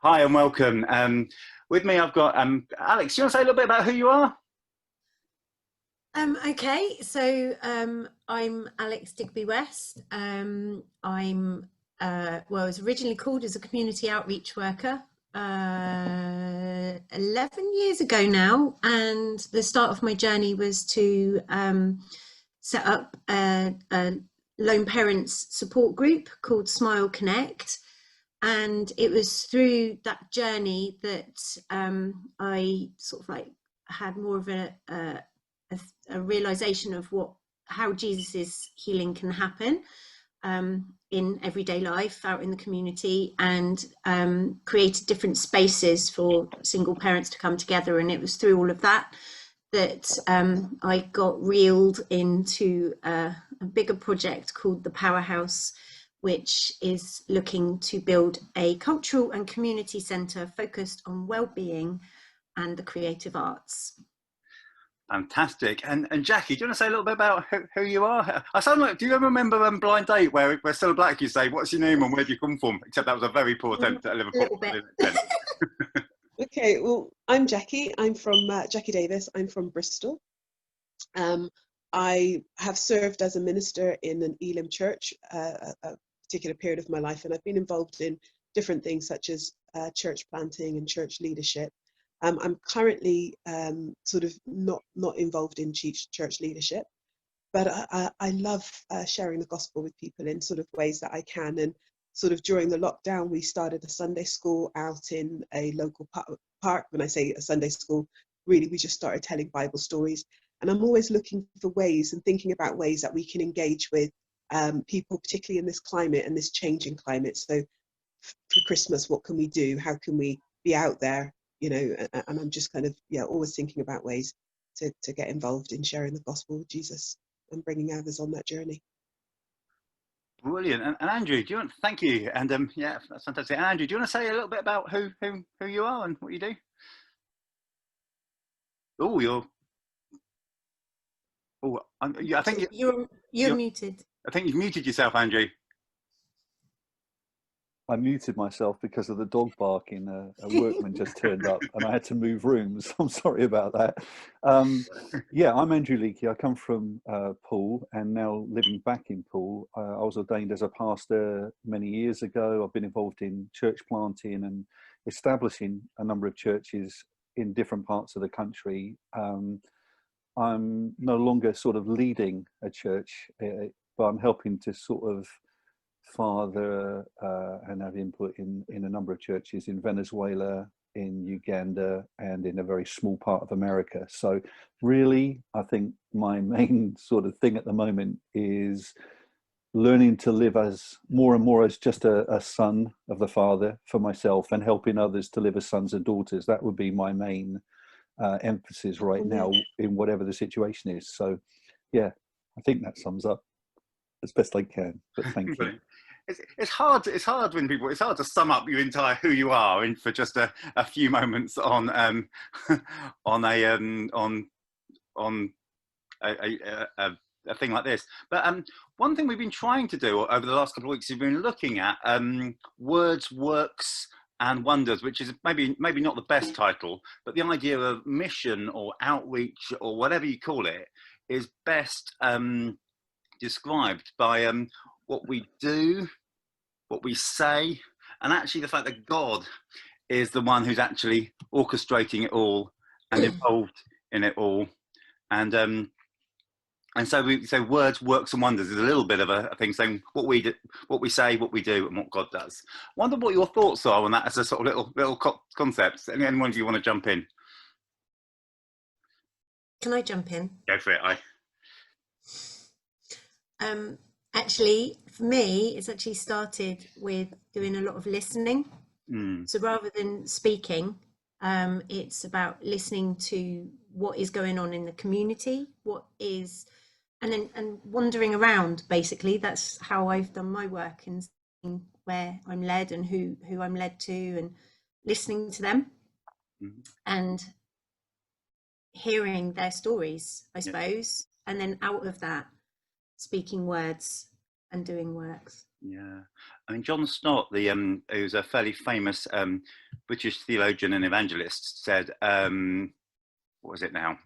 Hi and welcome. With me I've got Alix. Do you want to say a little bit about who you are? Okay, so I'm Alix Digby West. I was originally called as a community outreach worker 11 years ago now, and the start of my journey was to set up a lone parents support group called Smile Connect. And it was through that journey that I sort of like had more of a realization of how Jesus's healing can happen in everyday life out in the community, and created different spaces for single parents to come together. And it was through all of that that I got reeled into a bigger project called the Powerhouse, which is looking to build a cultural and community centre focused on well-being and the creative arts. Fantastic. And Jackie, do you want to say a little bit about who you are? I sound like, do you ever remember Blind Date where Stella Black you say, what's your name and where do you come from? Except that was a very poor attempt at Liverpool. A little bit. Okay, well, I'm Jackie. I'm from Jackie Davies. I'm from Bristol. I have served as a minister in an Elim church a particular period of my life, and I've been involved in different things such as church planting and church leadership. I'm currently sort of not involved in church leadership, but I love sharing the gospel with people in sort of ways that I can. And sort of during the lockdown, we started a Sunday school out in a local park. When I say a Sunday school, really we just started telling Bible stories. And I'm always looking for ways and thinking about ways that we can engage with people, particularly in this climate and this changing climate. So for Christmas, what can we do? How can we be out there? You know, and I'm just kind of, always thinking about ways to get involved in sharing the gospel with Jesus and bringing others on that journey. Brilliant. And Andrew, do you want? Thank you. And yeah, that's fantastic. And Andrew, do you want to say a little bit about who you are and what you do? Oh, I think you're muted. I think you've muted yourself, Andrew. I muted myself because of the dog barking. A workman just turned up and I had to move rooms. I'm sorry about that. Yeah, I'm Andrew Leakey. I come from Poole and now living back in Poole. I was ordained as a pastor many years ago. I've been involved in church planting and establishing a number of churches in different parts of the country. I'm no longer sort of leading a church, but I'm helping to sort of father and have input in a number of churches in Venezuela, in Uganda, and in a very small part of America. So really, I think my main sort of thing at the moment is learning to live as more and more as just a son of the Father for myself, and helping others to live as sons and daughters. That would be my main emphasis right now in whatever the situation is. So yeah, I think that sums up as best I can, but thank you. It's hard when people, it's hard to sum up your entire who you are in for just a few moments on a thing like this. But one thing we've been trying to do over the last couple of weeks is we've been looking at words, works and wonders, which is maybe not the best title, but the idea of mission or outreach or whatever you call it is best described by what we do, what we say, and actually the fact that God is the one who's actually orchestrating it all and involved in it all. And so we say words, works and wonders is a little bit of a thing saying what we do, what we say, what we do, and what God does. I wonder what your thoughts are on that as a sort of little concepts. Anyone of you want to jump in? Can I jump in? Go for it. Actually, for me, it's actually started with doing a lot of listening. So rather than speaking, it's about listening to what is going on in the community, and wandering around. Basically, that's how I've done my work, and where I'm led and who I'm led to, and listening to them and hearing their stories, I suppose, and then out of that, speaking words and doing works. Yeah, I mean, John Stott, who's a fairly famous British theologian and evangelist, said, what was it now?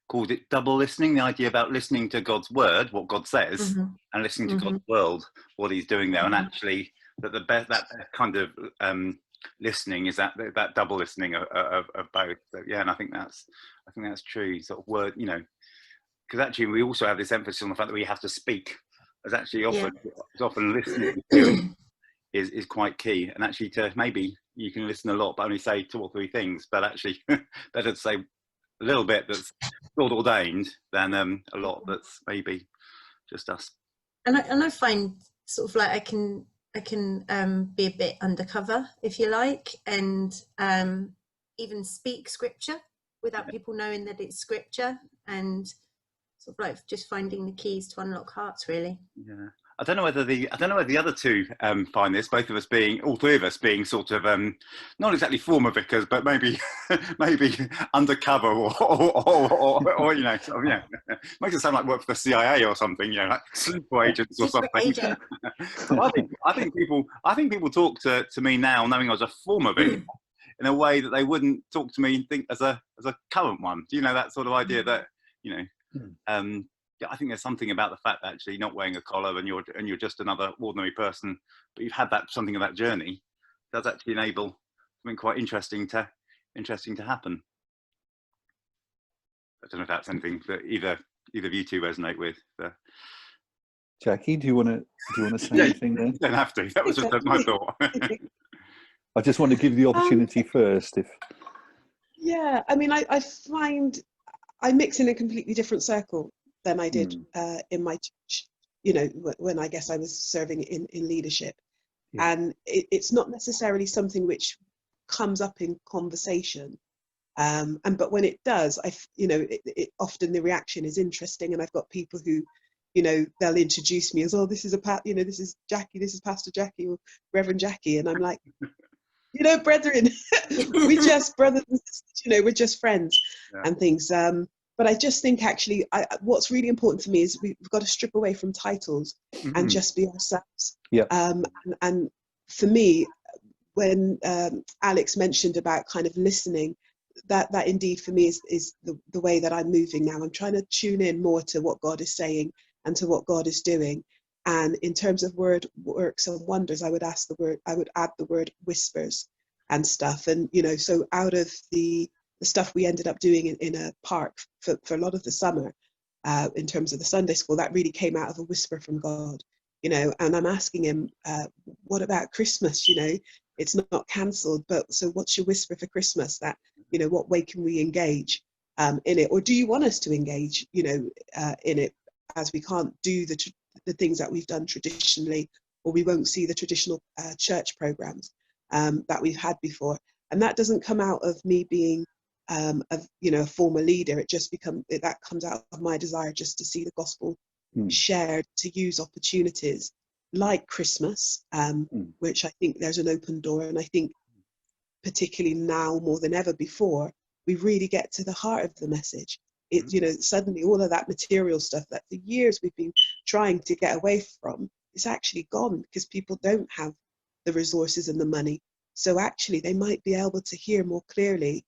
Called it double listening. The idea about listening to God's word, what God says, and listening to God's world, what He's doing there, and actually that that kind of listening is that double listening of both. So, yeah, and I think that's true. Sort of word, you know, because actually we also have this emphasis on the fact that we have to speak. As actually often listening is quite key, and actually to maybe you can listen a lot but only say 2 or 3 things, but actually better to say a little bit that's God ordained than a lot that's maybe just us. And I find sort of like I can be a bit undercover, if you like, and even speak scripture without people knowing that it's scripture, and sort of like just finding the keys to unlock hearts, really. Yeah, I don't know whether the other two find this. Both of us all 3 of us being sort of not exactly former vicars, but maybe undercover or you know, sort of, you know, makes it sound like work for the CIA or something, you know, like sleeper agents or something. Agent. So I think people talk to me now, knowing I was a former vicar, in a way that they wouldn't talk to me and think as a current one. Do you know that sort of idea that, you know? Yeah, I think there's something about the fact that actually not wearing a collar and you're just another ordinary person, but you've had something of that journey, does actually enable something quite interesting to happen. I don't know if that's anything that either of you two resonate with. Jackie, do you want to say anything then? You don't have to. That was just my thought. I just want to give the opportunity first. Yeah, I mean, I find I mix in a completely different circle than I did in my church, you know, when I guess I was serving in leadership. Yeah. And it's not necessarily something which comes up in conversation. But when it does, you know, it often the reaction is interesting. And I've got people who, you know, they'll introduce me as, oh, this is this is Jackie, this is Pastor Jackie or Reverend Jackie. And I'm like, you know, brethren, we just brothers and sisters, you know, we're just friends and things. But I just think actually what's really important for me is we've got to strip away from titles and just be ourselves. Yeah. And for me, when Alix mentioned about kind of listening, that indeed for me is the way that I'm moving now. I'm trying to tune in more to what God is saying and to what God is doing. And in terms of works and wonders, I would add the word whispers and stuff. And, you know, so out of the stuff we ended up doing in a park for a lot of the summer, in terms of the Sunday school, that really came out of a whisper from God, you know. And I'm asking him, what about Christmas? You know, it's not cancelled, but so what's your whisper for Christmas? That, you know, what way can we engage in it? Or do you want us to engage, you know, in it, as we can't do the things that we've done traditionally, or we won't see the traditional church programs that we've had before. And that doesn't come out of me being a former leader. It just that comes out of my desire just to see the gospel shared, to use opportunities like Christmas, which I think there's an open door. And I think particularly now more than ever before, we really get to the heart of the message. It, you know, suddenly all of that material stuff that for years we've been trying to get away from is actually gone, because people don't have the resources and the money. So actually they might be able to hear more clearly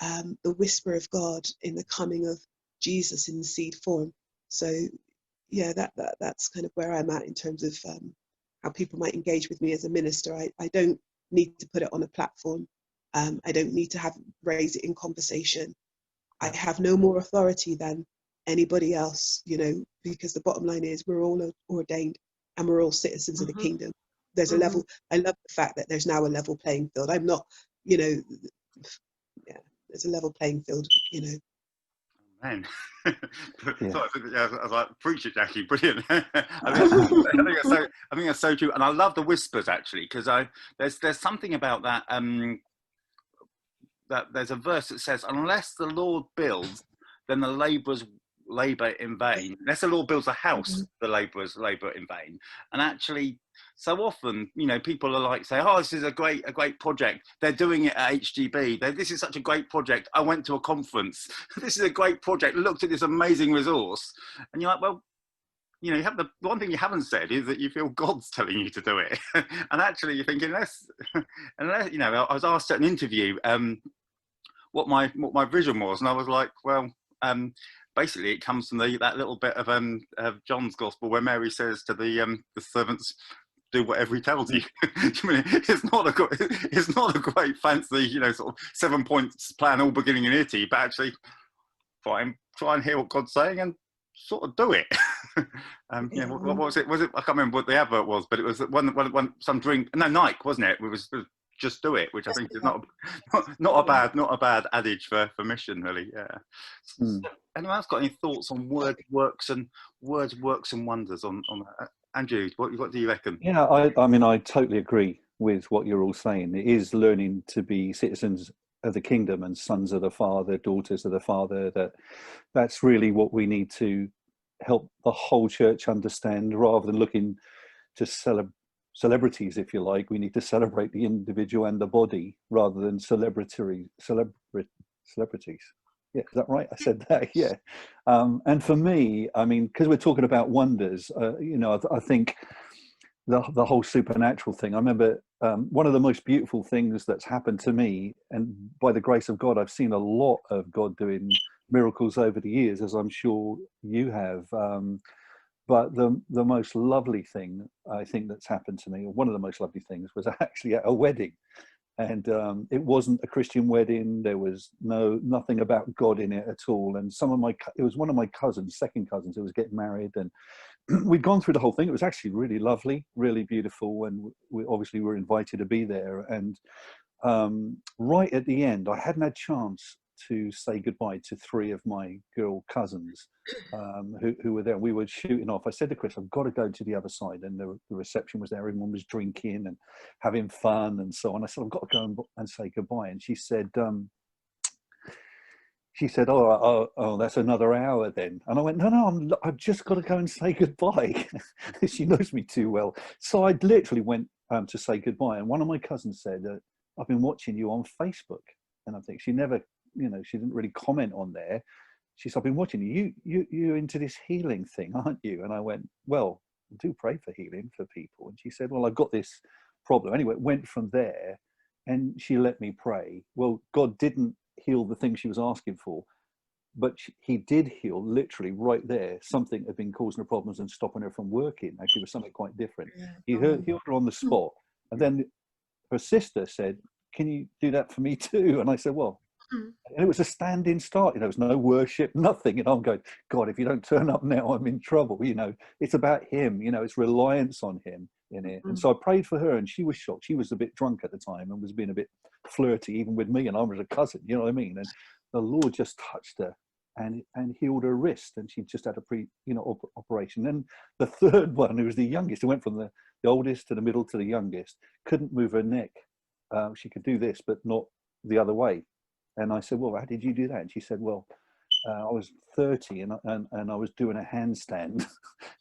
the whisper of God in the coming of Jesus in the seed form. So yeah, that's kind of where I'm at in terms of how people might engage with me as a minister. I don't need to put it on a platform. I don't need to raise it in conversation. I have no more authority than anybody else, you know, because the bottom line is we're all ordained and we're all citizens of the kingdom. There's a level. I love the fact that there's now a level playing field. I'm not, you know, there's a level playing field, you know. Man. Sorry, I was like, preach it, Jackie, brilliant. I think that's so true. And I love the whispers, actually, because there's something about that, that there's a verse that says, unless the Lord builds, then the labourers labour in vain. Unless the Lord builds a house, the labourers labour in vain. And actually, so often, you know, people are like, say, oh, this is a great project. They're doing it at HGB. This is such a great project. I went to a conference. This is a great project. Looked at this amazing resource. And you're like, well, you know, you have the one thing you haven't said is that you feel God's telling you to do it, and actually you're thinking, unless you know, I was asked at an interview what my vision was, and I was like, well, basically it comes from that little bit of John's Gospel where Mary says to the servants, do whatever he tells you. It's not a great fancy, you know, sort of 7 points plan all beginning and itty, but actually try and hear what God's saying and sort of do it. Yeah, what was it? I can't remember what the advert was, but it was one some drink. No, Nike, wasn't it? It was just do it, which I think is not a bad adage for mission, really. Yeah. So, anyone else got any thoughts on words, works, and wonders on that? Andrew, what do you reckon? Yeah, I mean, I totally agree with what you're all saying. It is learning to be citizens of the kingdom and sons of the Father, daughters of the Father. That's really what we need to help the whole church understand, rather than looking to celebrities, if you like. We need to celebrate the individual and the body rather than celebrities. Yeah, is that right? I said that, yeah. And for me, I mean, because we're talking about wonders, you know, I think the whole supernatural thing, I remember one of the most beautiful things that's happened to me, and by the grace of God, I've seen a lot of God doing miracles over the years, as I'm sure you have. But the most lovely thing I think that's happened to me, or one of the most lovely things, was actually at a wedding. And it wasn't a Christian wedding. There was nothing about God in it at all. And it was one of my cousins, second cousins, who was getting married, and we'd gone through the whole thing. It was actually really lovely, really beautiful, and we obviously were invited to be there. And right at the end, I hadn't had a chance to say goodbye to 3 of my girl cousins who were there. We were shooting off. I said to Chris, I've got to go to the other side, and the reception was there. Everyone was drinking and having fun and so on. I said, I've got to go and say goodbye. And she said, oh, that's another hour then. And I went, no, I've just got to go and say goodbye. She knows me too well. So I literally went to say goodbye. And one of my cousins said, I've been watching you on Facebook. And I think she never, you know, she didn't really comment on there. She said, I've been watching you. You're into this healing thing, aren't you? And I went, well, I do pray for healing for people. And she said, well, I've got this problem. Anyway, it went from there, and she let me pray. Well, God didn't heal the thing she was asking for, but he did heal literally right there. Something had been causing her problems and stopping her from working. Actually, it was something quite different. He healed her on the spot. And then her sister said, can you do that for me too? And I said, well, and it was a standing start. You know, there was no worship, nothing. And I'm going, God, if you don't turn up now, I'm in trouble. You know, it's about him. You know, it's reliance on him in it. And so I prayed for her, and she was shocked. She was a bit drunk at the time and was being a bit flirty, even with me. And I was a cousin, you know what I mean? And the Lord just touched her and healed her wrist. And she just had a operation. Then the third one, who was the youngest, who went from the oldest to the middle to the youngest, couldn't move her neck. She could do this, but not the other way. And I said, well, how did you do that? And she said, well, I was 30 and I was doing a handstand.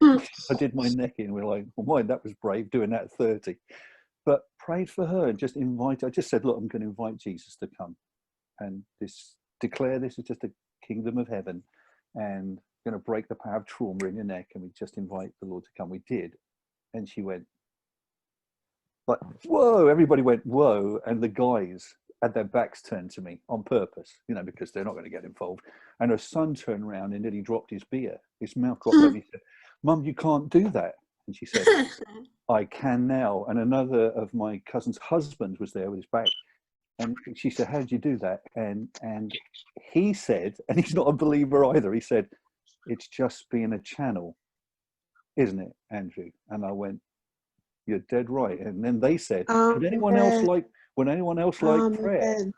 I did my neck in. We're like, well, that was brave, doing that at 30. But prayed for her and just I just said, look, I'm going to invite Jesus to come and declare this is just a kingdom of heaven, and going to break the power of trauma in your neck. And we just invite the Lord to come. We did. And she went, like, whoa, everybody went, whoa. And the guys had their backs turned to me on purpose, you know, because they're not going to get involved. And her son turned around and nearly dropped his beer. His mouth dropped over. He said, Mum, you can't do that. And she said, I can now. And another of my cousin's husbands was there with his back. And she said, how did you do that? And he said, and he's not a believer either, he said, it's just being a channel, isn't it, Andrew? And I went, you're dead right. And then they said, would anyone else like prayer?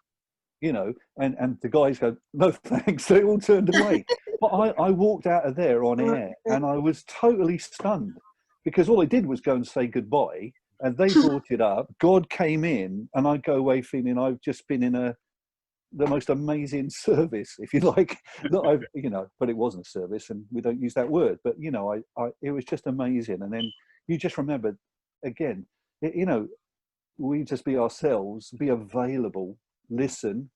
You know, and the guys go, no thanks. They all turned away. But I walked out of there on air, and I was totally stunned, because all I did was go and say goodbye, and they brought it up. God came in, and I go away feeling I've just been in the most amazing service, if you like. But it wasn't service, and we don't use that word. But you know, it was just amazing. And then you just remember again, we just be ourselves, be available, listen,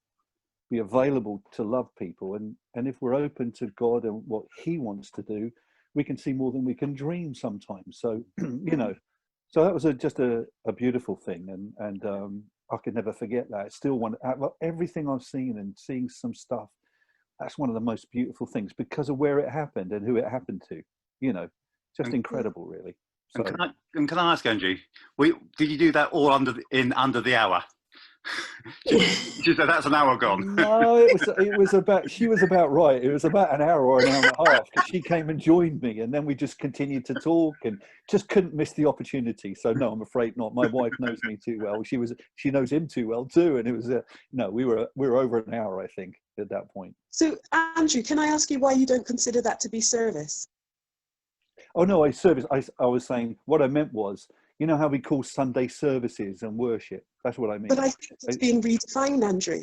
be available to love people, and if we're open to God and what He wants to do, we can see more than we can dream sometimes. So, you know, so that was just a beautiful thing. And I could never forget that. It's still everything I've seen and seeing some stuff, that's one of the most beautiful things because of where it happened and who it happened to, you know, just incredible, really. So, and can I ask, Andrew, did you do that all under the hour? She said that's an hour gone. No, it was about, she was about right. It was about an hour or an hour and a half because she came and joined me, and then we just continued to talk and just couldn't miss the opportunity. So no, I'm afraid not. My wife knows me too well. She knows him too well too, and it was no, we were over an hour, I think, at that point. So Andrew, can I ask you why you don't consider that to be service? Oh no, I was saying what I meant was, you know how we call Sunday services and worship. That's what I mean. But I think it's being redefined, Andrew.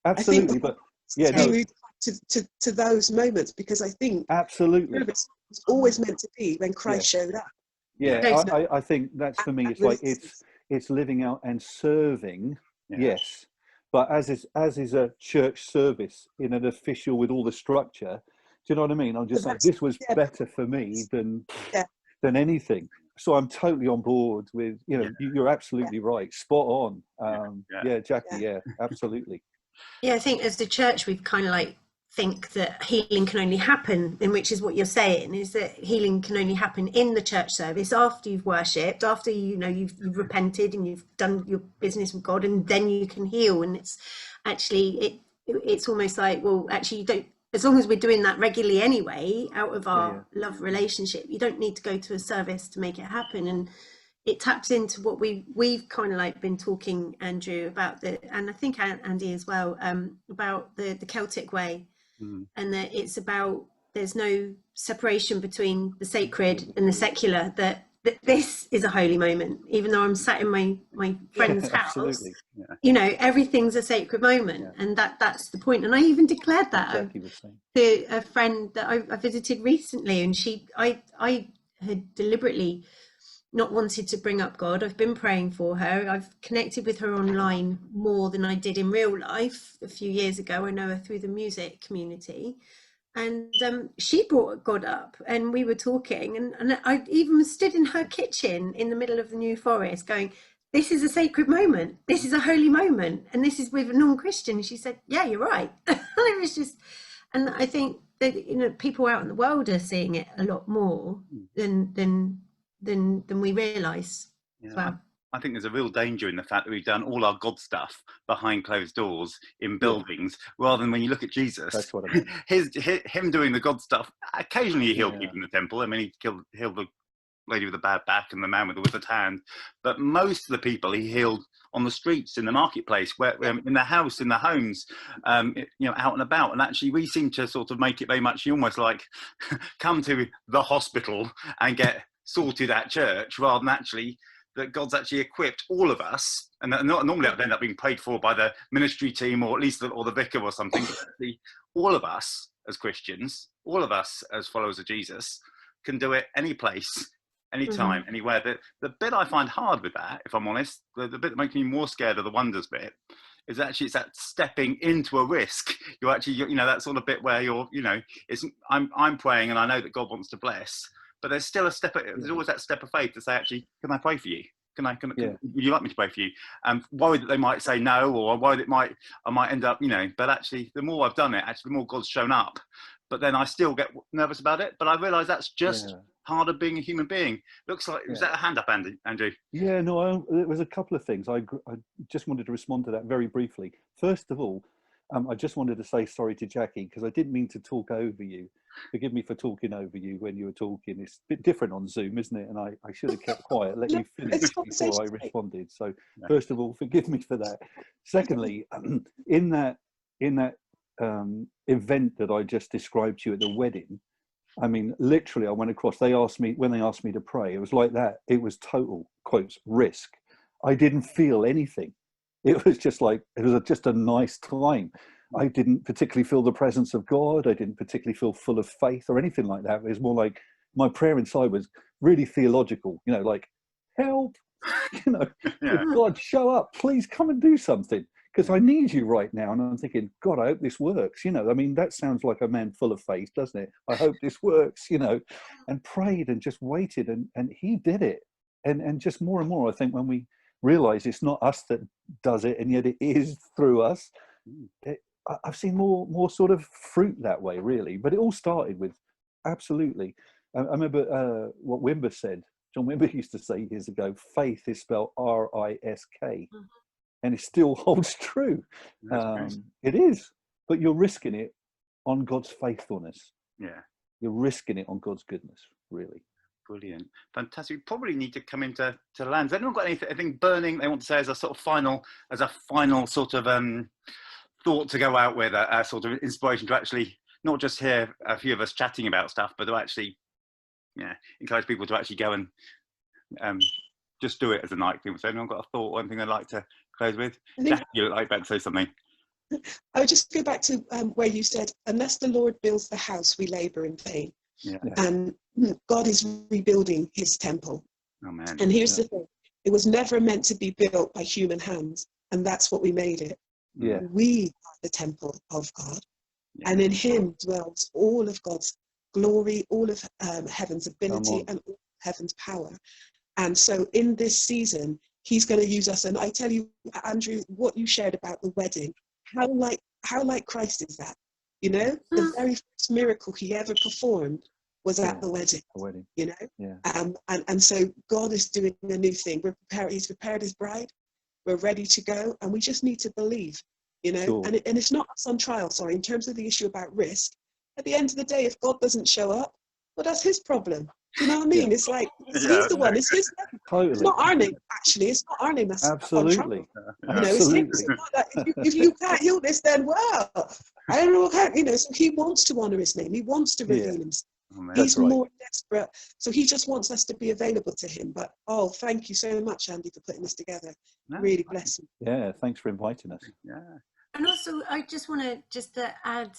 Absolutely, but yeah, no. To those moments, because I think absolutely service was always meant to be when Christ showed up. Yeah, I think that's for me. It's like it's living out and serving. Yes, but as is a church service in an official with all the structure. Do you know what I mean? I'm just like, this was better for me than anything. So I'm totally on board with, you know, you're absolutely right. Spot on. Jackie, absolutely. Yeah, I think as the church, we've kind of like think that healing can only happen, and which is what you're saying, is that healing can only happen in the church service after you've worshipped, after, you know, you've repented and you've done your business with God, and then you can heal. And it's actually, it's almost like, well, actually you don't, as long as we're doing that regularly anyway, out of our love relationship, you don't need to go to a service to make it happen. And it taps into what we've kind of like been talking, Andrew, about and I think Andy as well, about the Celtic way, and that it's about, there's no separation between the sacred and the secular, that this is a holy moment, even though I'm sat in my friend's house. You know, everything's a sacred moment, and that's the point. And I even declared that to a friend that I visited recently, and I had deliberately not wanted to bring up God. I've been praying for her. I've connected with her online more than I did in real life a few years ago. I know her through the music community. And she brought God up, and we were talking, and I even stood in her kitchen in the middle of the New Forest going, this is a sacred moment, this is a holy moment, and this is with a non-Christian. She said, yeah, you're right. And it was just, and I think that, you know, people out in the world are seeing it a lot more than we realise as well. I think there's a real danger in the fact that we've done all our God stuff behind closed doors in buildings, rather than when you look at Jesus. That's what I mean. Him doing the God stuff. Occasionally he healed people in the temple. I mean, he healed the lady with the bad back and the man with the withered hand. But most of the people he healed on the streets, in the marketplace, where in the house, in the homes, you know, out and about. And actually, we seem to sort of make it very much almost like come to the hospital and get sorted at church, rather than actually that God's actually equipped all of us, and that normally that would end up being paid for by the ministry team, or at least the vicar or something. But all of us as Christians, all of us as followers of Jesus, can do it any place, any time, anywhere. The bit I find hard with that, if I'm honest, the bit that makes me more scared of the wonders bit, is actually it's that stepping into a risk. You're actually, you know, that sort of bit where you're, you know, it's I'm praying and I know that God wants to bless. But there's still a step. There's always that step of faith to say, actually, can I pray for you? Would you like me to pray for you? Worried that they might say no, or worried that I might end up, you know. But actually, the more I've done it, the more God's shown up. But then I still get nervous about it. But I realise that's just part of being a human being. Looks like, was that a hand up, Andrew? Yeah, no, there was a couple of things. I just wanted to respond to that very briefly. First of all, I just wanted to say sorry to Jackie, because I didn't mean to talk over you. Forgive me for talking over you when you were talking. It's a bit different on Zoom, isn't it? And I should have kept quiet, let you finish before I responded. So first of all, forgive me for that. Secondly, in that event that I just described to you at the wedding, I mean, literally, I went across. When they asked me to pray, it was like that. It was total, quotes, risk. I didn't feel anything. It was just like, it was just a nice time. I didn't particularly feel the presence of God. I didn't particularly feel full of faith or anything like that. It was more like my prayer inside was really theological, you know, like, help, you know, God, show up, please come and do something. because I need you right now. And I'm thinking, God, I hope this works. You know, I mean, that sounds like a man full of faith, doesn't it? I hope this works, you know, and prayed and just waited, and he did it. And just more and more, I think when we realize it's not us that does it, and yet it is through us, I've seen more sort of fruit that way, really. But it all started with, absolutely. I remember what Wimber said. John Wimber used to say years ago, faith is spelled R-I-S-K. And it still holds true. It is, but you're risking it on God's faithfulness. Yeah. You're risking it on God's goodness, really. Brilliant. Fantastic. We probably need to come into lands. Anyone got anything burning they want to say as a sort of final sort of thought to go out with, a sort of inspiration to actually not just hear a few of us chatting about stuff, but to actually, encourage people to actually go and just do it as a night thing. So anyone got a thought or anything they'd like to close with? Jackie, you look like about to say something. I would just go back to where you said, unless the Lord builds the house, we labour in vain. Yeah. And God is rebuilding his temple. Amen. And here's the thing, it was never meant to be built by human hands, and that's what we made it. Yeah. We are the temple of God, and in him dwells all of God's glory, all of heaven's ability, and all of heaven's power. And so in this season, he's going to use us. And I tell you, Andrew, what you shared about the wedding, how like Christ is that? You know, the very first miracle he ever performed was at the wedding. You know, and so God is doing a new thing. He's prepared his bride. We're ready to go, and we just need to believe. You know, Sure. and it's not us on trial. Sorry, in terms of the issue about risk. At the end of the day, if God doesn't show up, well, that's his problem. Do you know what I mean? It's like he's the one. It's his name. Totally. It's not our name. Actually, it's not our name. That's Absolutely. you know, it's him. It's not that if you can't heal this, then well, I don't know what kind. You know, so he wants to honor his name. He wants to reveal himself. He's more desperate. So he just wants us to be available to him. But thank you so much, Andy, for putting this together. Really bless you. Yeah, thanks for inviting us. Yeah. And also, I just want to add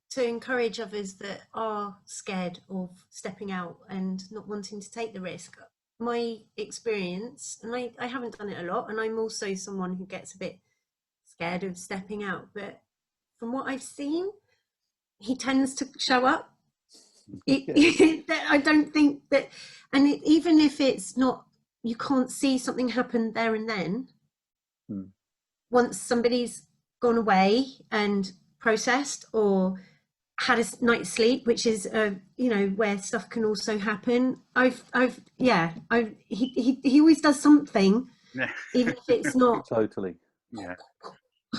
to encourage others that are scared of stepping out and not wanting to take the risk. My experience, and I haven't done it a lot, and I'm also someone who gets a bit scared of stepping out, but from what I've seen, he tends to show up. I don't think that, and even if it's not, you can't see something happen there and then. Once somebody's gone away and processed or had a night's sleep, which is where stuff can also happen. He always does something, even if it's not totally. Yeah,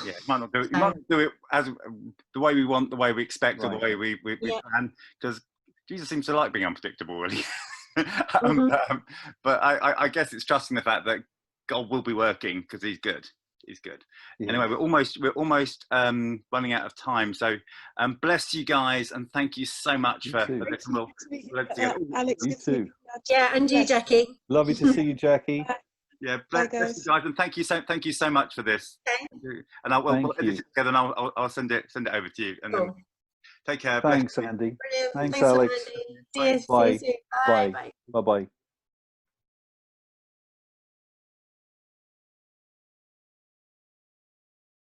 it might not do it. You might not do it as the way we want, the way we expect, or the way we plan, because Jesus seems to like being unpredictable, really. But I guess it's trusting the fact that God will be working because He's good. He's good. Yeah. Anyway, we're almost running out of time. So bless you guys, and thank you so much for this. Alix, you too. Yeah, and you, Jackie. Lovely to see you, Jackie. Yeah, bless you guys, and thank you so much for this. Okay. And we'll edit it together, and I'll send it over to you. And then take care. Thanks, Andy. Brilliant. Thanks, Alix. Andy. Bye. See you soon. Bye. Bye.